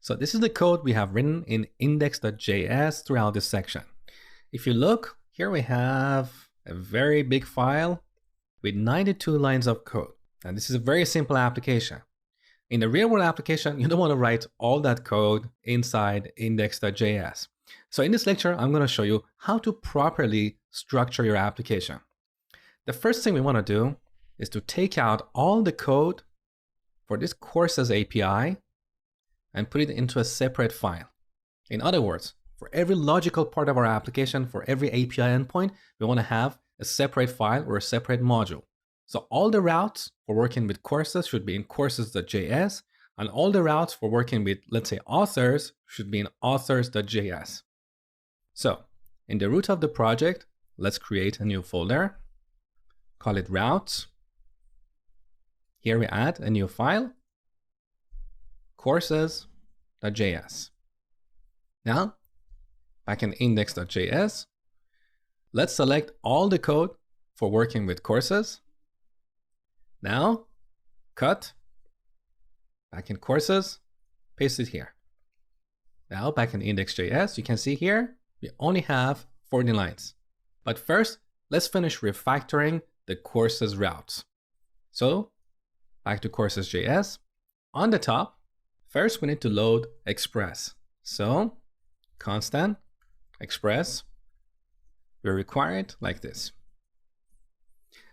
So this is the code we have written in index.js throughout this section. If you look, here we have a very big file with 92 lines of code. And this is a very simple application. In the real world application, you don't want to write all that code inside index.js. So in this lecture, I'm going to show you how to properly structure your application. The first thing we want to do is to take out all the code for this courses API and put it into a separate file. In other words, for every logical part of our application, for every API endpoint, we want to have a separate file or a separate module. So all the routes for working with courses should be in courses.js, and all the routes for working with, let's say, authors should be in authors.js. So in the root of the project, let's create a new folder, call it routes. Here we add a new file, courses.js. Now, back in index.js, let's select all the code for working with courses. Now, cut, back in courses, paste it here. Now, back in index.js, you can see here, we only have 40 lines. But first, let's finish refactoring the courses routes. So, back to courses.js. On the top, first we need to load Express. So, constant Express, we require it like this.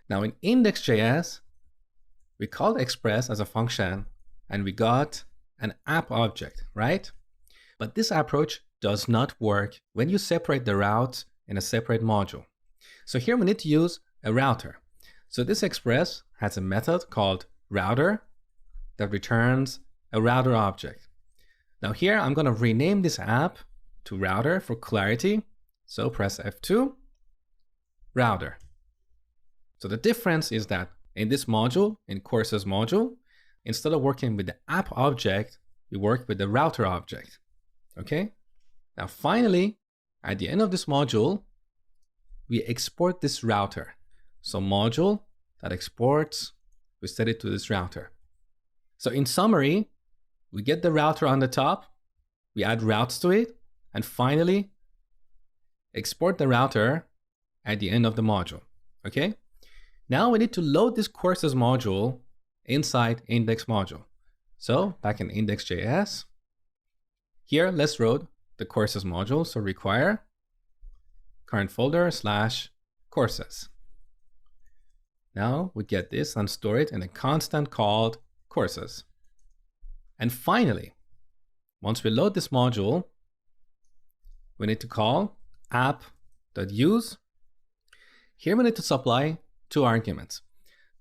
Now in index.js, we called Express as a function and we got an app object, right? But this approach does not work when you separate the routes in a separate module. So here we need to use a router. So this Express has a method called router that returns a router object. Now here I'm going to rename this app to router for clarity. So press F2, router. So the difference is that in this module, in courses module, instead of working with the app object, we work with the router object. Okay? Now finally, at the end of this module, we export this router. So module that exports, we set it to this router. So in summary, we get the router on the top, we add routes to it, and finally export the router at the end of the module. Okay? Now we need to load this courses module inside index module. So back in index.js, here let's load the courses module. So require current folder / courses. Now we get this and store it in a constant called courses. And finally, once we load this module, we need to call app.use. Here we need to supply two arguments.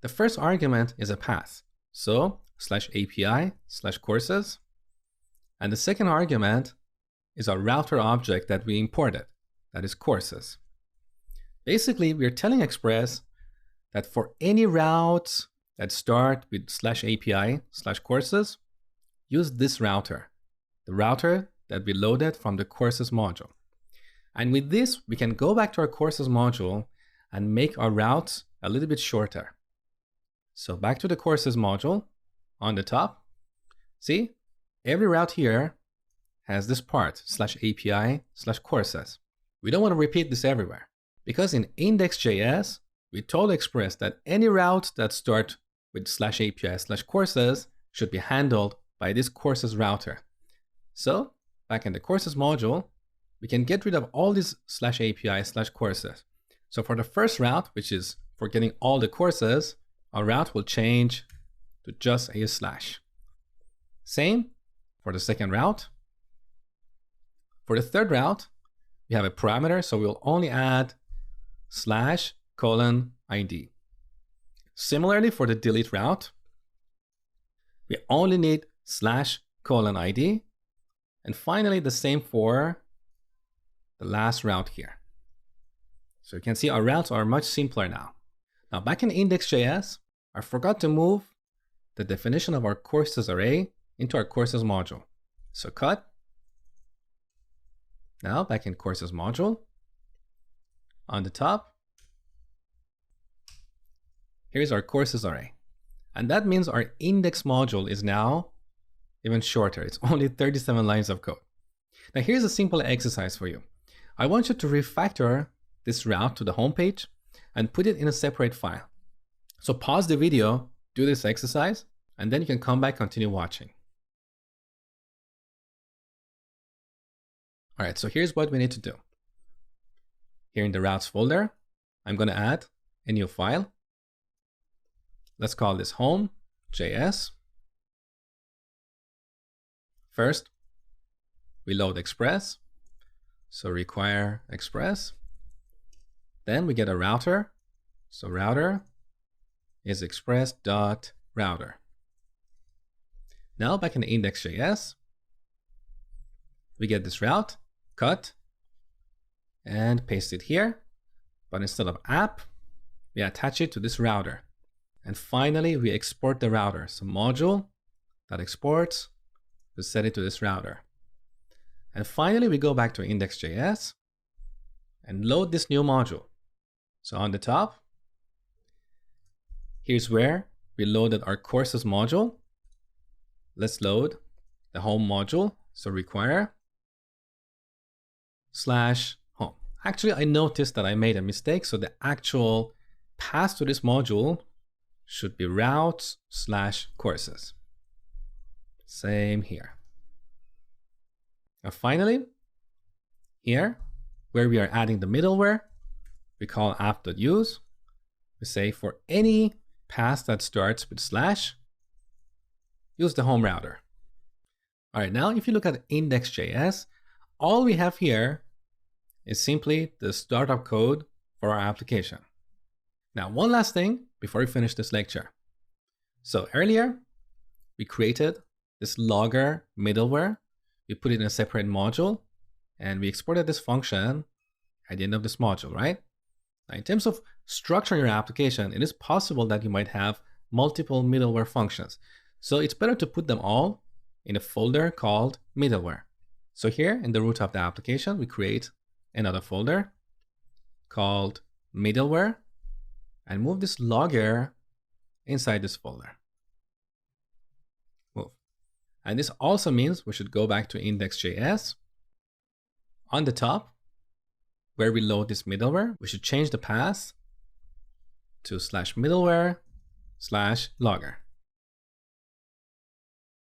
The first argument is a path. So /API/courses. And the second argument is a router object that we imported, that is courses. Basically, we're telling Express that for any routes that start with /API/courses, use this router, the router that we loaded from the courses module. And with this, we can go back to our courses module and make our routes a little bit shorter. So back to the courses module on the top. See, every route here has this part /API/courses. We don't want to repeat this everywhere because in index.js, we told Express that any route that start with /API/courses should be handled by this courses router. So back in the courses module, we can get rid of all these /API/courses. So for the first route, which is for getting all the courses, our route will change to just a /. Same for the second route. For the third route, we have a parameter, so we'll only add /:id. Similarly, for the delete route, we only need /:id. And finally, the same for the last route here. So you can see our routes are much simpler now. Now back in index.js, I forgot to move the definition of our courses array into our courses module. So cut. Now back in courses module, on the top, here's our courses array. And that means our index module is now even shorter. It's only 37 lines of code. Now here's a simple exercise for you. I want you to refactor this route to the home page and put it in a separate file. So pause the video, do this exercise, and then you can come back, continue watching. All right, so here's what we need to do. Here in the routes folder, I'm going to add a new file. Let's call this home.js. First, we load Express. So require Express. Then we get a router. So router is express.router. Now back in the index.js, we get this route, cut, and paste it here. But instead of app, we attach it to this router. And finally, we export the router. So module that exports, we set it to this router. And finally, we go back to index.js and load this new module. So on the top, here's where we loaded our courses module. Let's load the home module. So require /home. Actually, I noticed that I made a mistake. So the actual path to this module should be routes/courses. Same here. And finally, here, where we are adding the middleware, we call app.use. We say for any path that starts with /, use the home router. All right, now if you look at index.js, all we have here is simply the startup code for our application. Now, one last thing before we finish this lecture. So earlier, we created this logger middleware. We put it in a separate module, and we exported this function at the end of this module, right? Now, in terms of structuring your application, it is possible that you might have multiple middleware functions. So it's better to put them all in a folder called middleware. So here in the root of the application, we create another folder called middleware and move this logger inside this folder. Move. And this also means we should go back to index.js. On the top, where we load this middleware, we should change the path to /middleware/logger.